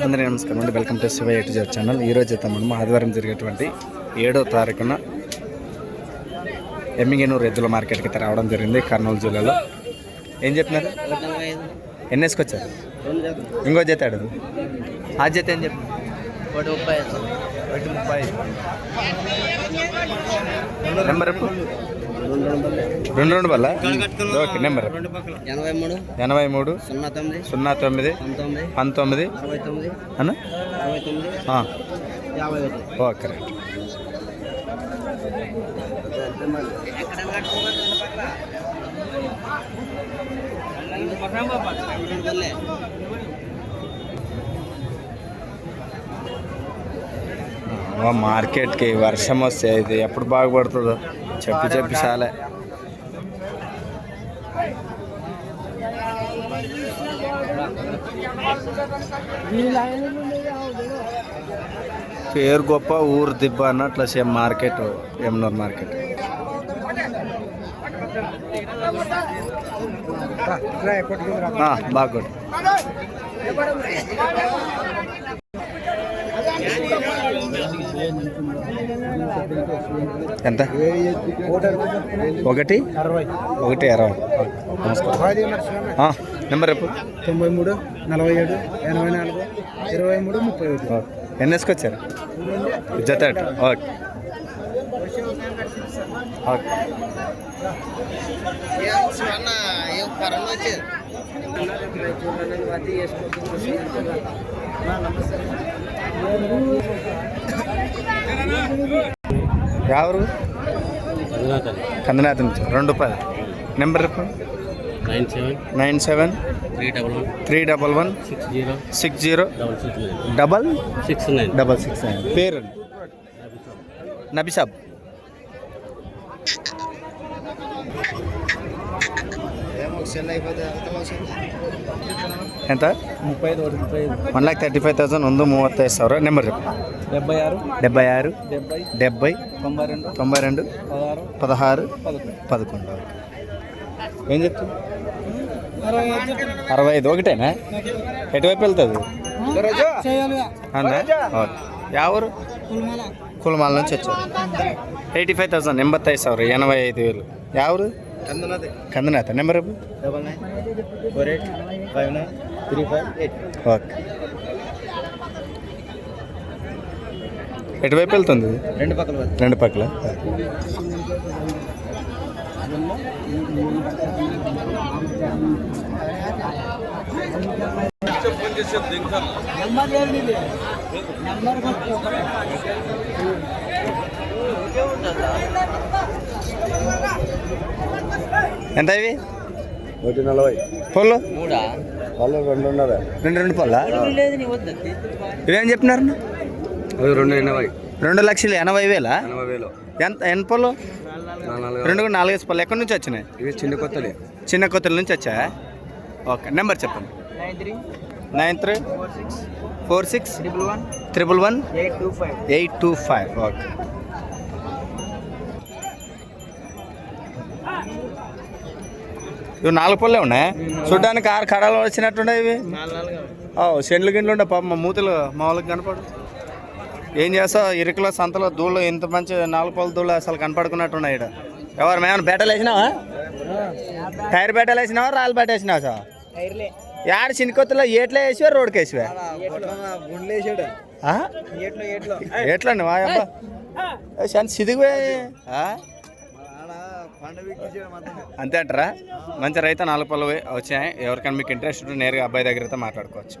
అందరికీ నమస్కారం అండి. వెల్కమ్ టు శివ ఎటు జర్ ఛానల్. ఈరోజు అయితే మనం ఆదివారం జరిగేటువంటి 7వ తారీఖున ఎమ్మిగనూరు ఎద్దుల మార్కెట్కి అయితే రావడం జరిగింది కర్నూలు జిల్లాలో. ఏం చెప్పినారు? ఎన్ని వేసుకొచ్చారు? ఇంకో జత అడుగు. ఆ జత ఏం చెప్పిన? 1.30. నెంబర్ ఎప్పుడు? 2 బల్ల. ఓకే. నెంబర్ 83 09 19 అన్న. Okay right. మార్కెట్కి వర్షం వస్తే ఇది ఎప్పుడు బాగుపడుతుందో చెప్పి చాలే. పేరు గొప్ప ఊరు దిబ్బ అన్నట్లు సేమ్ మార్కెట్ ఎమ్నూరు మార్కెట్. బాగా ఎంత? 1:20. నమస్కారం. నెంబర్ ఎప్పుడు? 93 47 84 23 31. ఎన్ని వేసుకొచ్చారు? జత. Okay okay. ఎవరు? కందనాథ్ నుంచి. 2 నెంబర్ ఎప్పుడు? 97 311 60 669. పేరు? నబిసాబ్. ఎంత? 1,35,000. 35,000. నెంబర్ 76 70 92 16 11. ఏం చెప్తుంది? 65. ఒకటేనా? ఎటువైపు వెళ్తుంది? ఎవరు? కులమాల నుంచి వచ్చారు. 85,000. 85,000. 85,000. ఎవరు? కందనాథ. నెంబర్ 9948483585. ఓకే. ఎటువైపు వెళ్తుంది? రెండు పక్కల. ఎంత ఇవి? 140. పొల్లు 2 పొల్ల. ఇవేం చెప్పినారు? 2,80,000. ఎంత? ఎన్ని పొల్లు? 4 పొల్లు. ఎక్కడి నుంచి వచ్చినాయి? ఇవి చిన్న కొత్తల నుంచి వచ్చా. ఓకే. నెంబర్ చెప్పండి. 93 46 111 825. ఓకే. ఇవి 4 పొల్లే ఉన్నాయి. చూడ్డానికి 6 కడాలు వచ్చినట్టున్నాయి ఇవి. సెండ్లు గిండ్లు ఉండే పాప మా మూతలు మా వాళ్ళకి కనపడు. ఏం చేస్తావు? ఇరుకులో సంతలో దూళ్ళు ఇంత మంచి 4 పొల దూళ్ళు అసలు కనపడుకున్నట్టున్నాయి. ఇక్కడ ఎవరు మేమన్నా బేటలు వేసినావా? టైర్ బేటలు వేసినావా? రాళ్ళు బేట వేసినావా? సార్ యాడ చిన్నకొత్తలో ఏట్లో వేసివా? రోడ్కి వేసివా? ఎట్లండి మా అబ్బా సిదిగిపోయి అంతే అంటారా? మంచి రైతు 4 పొలం వచ్చాయి. ఎవరికైనా మీకు ఇంట్రెస్ట్ ఉంటే నేరుగా అబ్బాయి దగ్గర అయితే మాట్లాడుకోవచ్చు.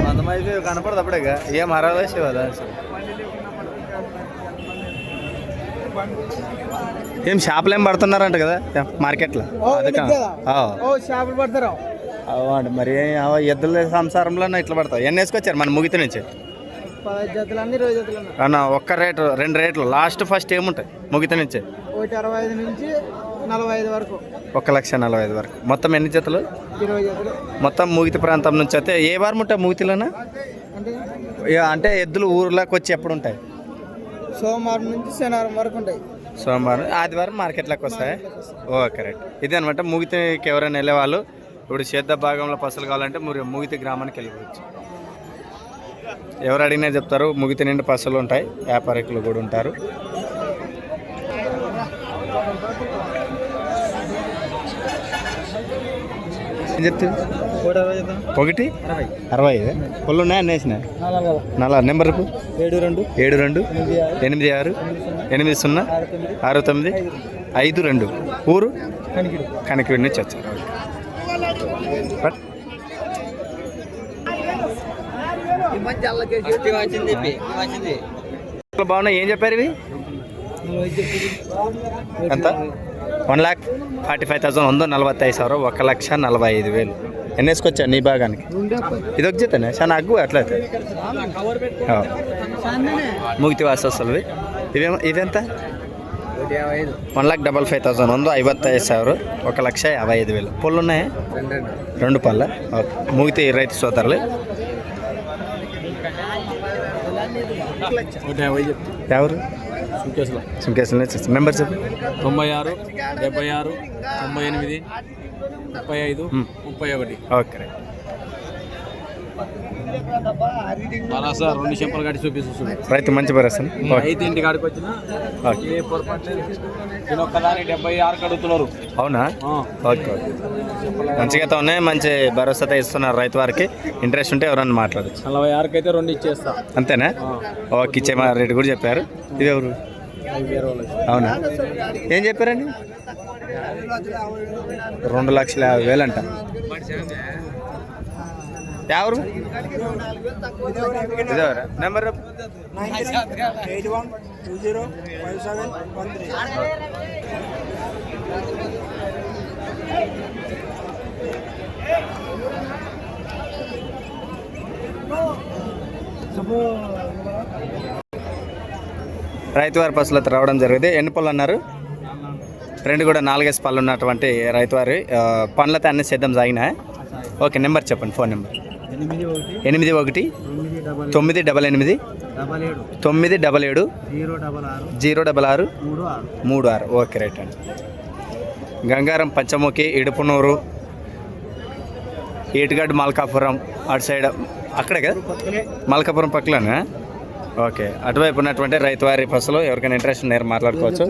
కొంతమంది కనపడదు అప్పుడే ఏం అరవేసే కదా. ఏం షాపులు ఏం పడుతున్నారంట కదా మార్కెట్లో? షాపులు పడతారు అవండి. మరి ఎద్దుల సంసారంలో ఇట్లా పడతావు. ఎన్ని వేసుకొచ్చారు మన ముగిత నుంచి? 10 జతలు 20 జతలు అన్న. ఒక్క రేటు 2 రేట్లు లాస్ట్ ఫస్ట్ ఏముంటాయి ముగిత నుంచి? 1,65 నుంచి 45 వరకు. 1,45,000 వరకు. మొత్తం ఎన్ని జతలు? 20 జతలు. మొత్తం ముగితి ప్రాంతం నుంచి అయితే ఏ వారం ఉంటాయి ముగితిలోనా? అంటే ఎద్దులు ఊర్లోకి వచ్చి ఎప్పుడు ఉంటాయి? సోమవారం నుంచి శనివారం వరకు ఉంటాయి. సోమవారం ఆదివారం మార్కెట్లోకి వస్తాయి. Okay right. ఇది అనమాట మూగితికి ఎవరైనా వెళ్ళేవాళ్ళు ఇప్పుడు సేద్ద భాగంలో పసులు కావాలంటే మీరు మూగితి గ్రామానికి వెళ్ళిపోవచ్చు. ఎవరు అడిగినా చెప్తారు. మూగితి నిండి పసులు ఉంటాయి, వ్యాపారికులు కూడా ఉంటారు. ఏం చెప్తుంది? 1,60 పళ్ళు ఉన్నాయా? అన్నీ వేసినాయి. 4 నెంబర్ 7286860959 ఊరు కనకవీడి నుంచి వచ్చారు. బాగున్నాయి. ఏం చెప్పారు ఇవి? ఎంత? 1,45,000 ఉందో 45,000 1,45,000. ఎన్ని వేసుకొచ్చా నీ భాగానికి? ఇది ఒక జతనే చాలా అగ్గు అట్లయితే ముగితి వాసలు ఇదెంత? 1,55,000 ఉందో 55,000 1,55,000. పళ్ళు ఉన్నాయా? 2 పళ్ళ. ఓకే. ముగితి రైతు సోదరులు ఎవరు? సుంకేశ్వర నెంబర్ చెప్పు. 96 76 98 35 31. ఓకే. అలా సార్ 2 చెంపలు కట్టి చూపిస్తుంది. రైతు మంచి పరిస్థితి. అయితే ఇంటి కాడికి వచ్చిన ఒక్కదాని 76 కడుగుతున్నారు. అవునా? Okay okay. మంచిగా అయితే ఉన్నాయి. మంచి భరోసాతో ఇస్తున్నారు రైతు వారికి. ఇంట్రెస్ట్ ఉంటే ఎవరన్నా మాట్లాడచ్చు. 46 అయితే 2 ఇచ్చేస్తా. అంతేనా? ఓకే. ఇచ్చే రేటు కూడా చెప్పారు. ఇది ఎవరు? అవునా? ఏం చెప్పారండి? 2,50,000 అంట. ఎవరు? ఇదేవరా? నెంబర్ 91205713. రైతు వారి పశువులతో రావడం జరిగింది. ఎన్ని పళ్ళు అన్నారు? 2 కూడా 4 పళ్ళు ఉన్నటువంటి రైతు వారి పనులతో అన్ని సిద్ధం సాగినా. ఓకే. నెంబర్ చెప్పండి. ఫోన్ నెంబర్ 81 988 977 066 ఓకే రైట్ అండి. గంగారం, పంచముఖి, ఇడుపునూరు, ఏటుగడ్డ, మల్కాపురం అటు సైడ్ అక్కడే కదా? మల్కాపురం పక్కలోనే. ఓకే. అటువైపు ఉన్నటువంటి రైతు వారి పశువులు ఎవరికైనా ఇంట్రెస్ట్ ఉన్నారు మాట్లాడుకోవచ్చు.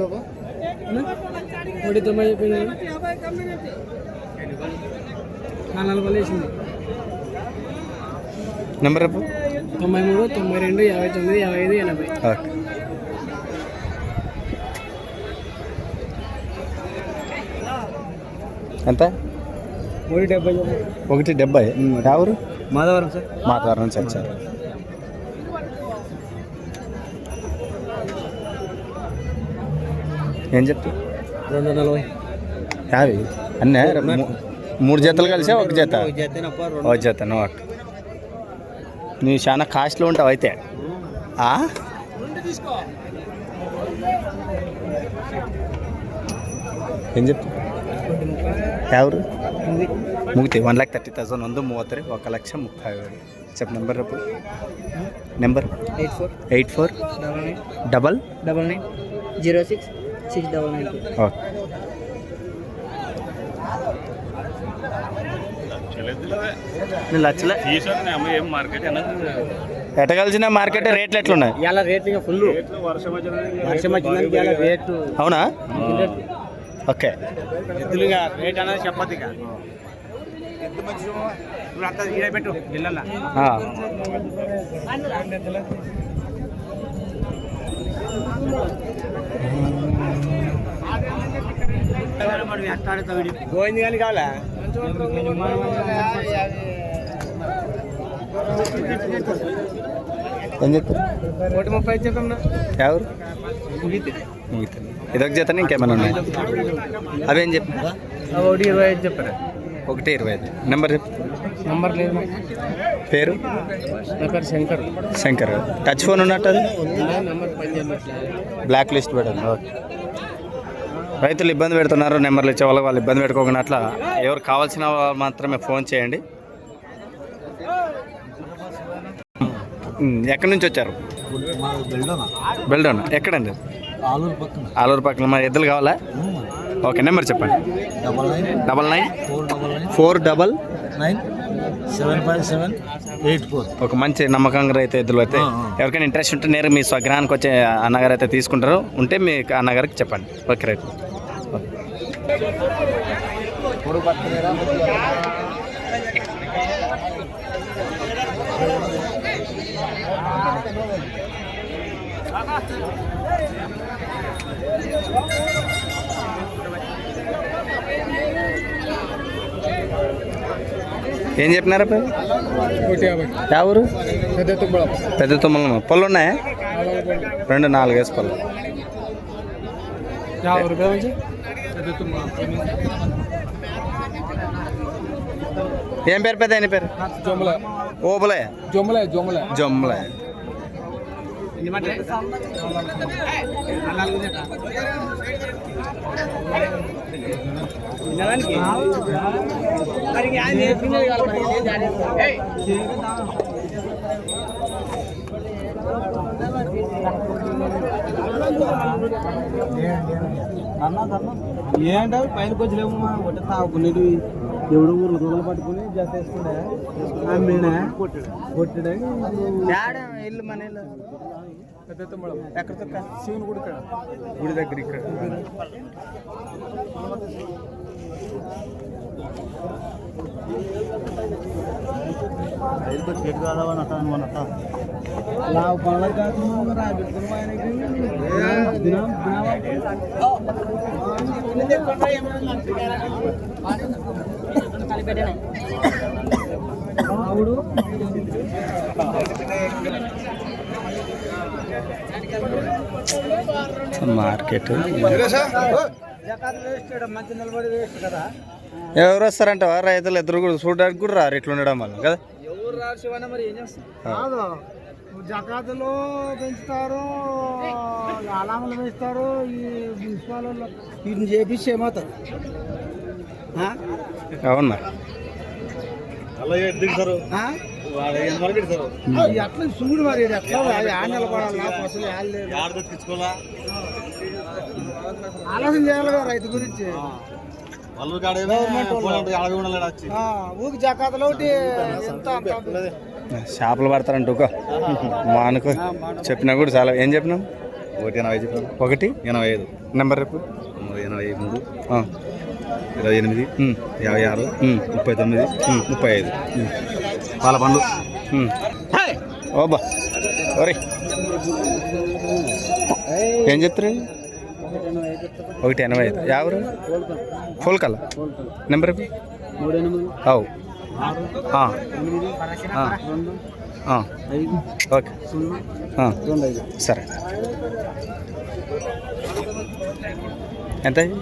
నెంబర్ 93 92 59 55 80. ఓకే. ఎంత? 1,70. ఎవరు? మాధవరం సార్. మాధవరం నుంచి వచ్చారు. ఏం చెప్తా? 240. యాభై అన్నీ 3 జతలు కలిసా? ఒక జత? ఒక జత. ఓకే. నువ్వు చాలా కాస్ట్లో ఉంటావు అయితే. ఏం చెప్తా? ఎవరు? ముగితే 1,30,000 ఉందో 33 1,30,000. చెప్పు నెంబర్. రేపు నెంబర్ 84 99 06 699. ఓకే. లచ్చలే ఎట్టగలిసిన మార్కెట్ రేట్లు ఎట్లున్నాయి? ఇలా రేట్లు ఫుల్. వర్షం వచ్చిందని రేటు. అవునా? ఓకే. ఎద్దులుగా రేట్ అనేది చెప్పద్దు. ఇక పెట్టు జిల్లా గోవింది కానీ కావాలా? ఏం చెప్తారు? 130 చెప్పన్నా. ఎవరు? ఇదొక జతని ఇంకేమైనా ఉన్నాయి? అవేం చెప్పి? 125 చెప్పారా? 125. నెంబర్ చెప్పు. నంబర్ లేదు. పేరు? నా పేరు శంకర్. శంకర్. టచ్ ఫోన్ ఉన్నట్టు అది? నంబర్ బ్లాక్ లిస్ట్ పెట్టండి. ఓకే. రైతులు ఇబ్బంది పెడుతున్నారు. నెంబర్లు ఇచ్చే వాళ్ళు ఇబ్బంది పెట్టుకోకుండా అట్లా ఎవరు కావాల్సిన మాత్రమే ఫోన్ చేయండి. ఎక్కడి నుంచి వచ్చారు? బెల్డోనా. ఎక్కడండి? ఆలూరు పక్కన ఆలూరు పక్కన. మరి ఎద్దులు కావాలా? ఓకే, నెంబర్ చెప్పండి. 99 499 75784. ఒక మంచి నమ్మకంగా అయితే ఎద్దులు అయితే ఎవరికైనా ఇంట్రెస్ట్ ఉంటే నేరు మీ స్వగ్రహానికి వచ్చే అన్నగారు అయితే తీసుకుంటారు. ఉంటే మీ అన్నగారికి చెప్పండి. Okay, right. ఏం చెప్పినారా పేరు? ఎవరు? పెద్ద తుమ్మల. పళ్ళు ఉన్నాయా? 2-4 వేసి పళ్ళు. ఏం పేరు పెద్ద? ఆయన పేరు ఓబులే జొమ్మలే. ఏంటో పైనకి వచ్చి లేవు ఒకటి తాగుకునేది. ఎవడు ఊర్లో దూడలు పట్టుకుని చేస్తుండే అమ్మేనా కొట్టడా ఇల్లు మన ఇల్లు ఎక్కడ? శివుని గుడి దగ్గర ఇక్కడ. మార్కెట్ ఎవరు వస్తారంట? రైతులు ఎదురు కూడా చూడడానికి కూడా రారు ఇట్లా ఉండడం వల్ల కదా. జకాతులు పెంచుతారు, అలామలు పెంచుతారు. ఈ మున్సిపాల్ వీటిని చేపించి ఏమవుతారు? అవునా? అట్లా చూడు మరి ఎట్లా నిలబడాలి. ఆలోచన చేయాలి కదా రైతు గురించి. ఊకి జకాతులు ఒకటి షాపులు పడతారంట. మా అనుకో చెప్పినా కూడా చాలా. ఏం చెప్పినాం? 180 చెప్పాను. 185 నెంబర్ రేపు 83 28 56 39 35. పాల పండ్లు. ఓబా ఒరే ఏం చెప్తారు? 185. ఎవరు? ఫుల్ కల నెంబర్ రేపు 38 ఓకే సరే. ఎంత? 55.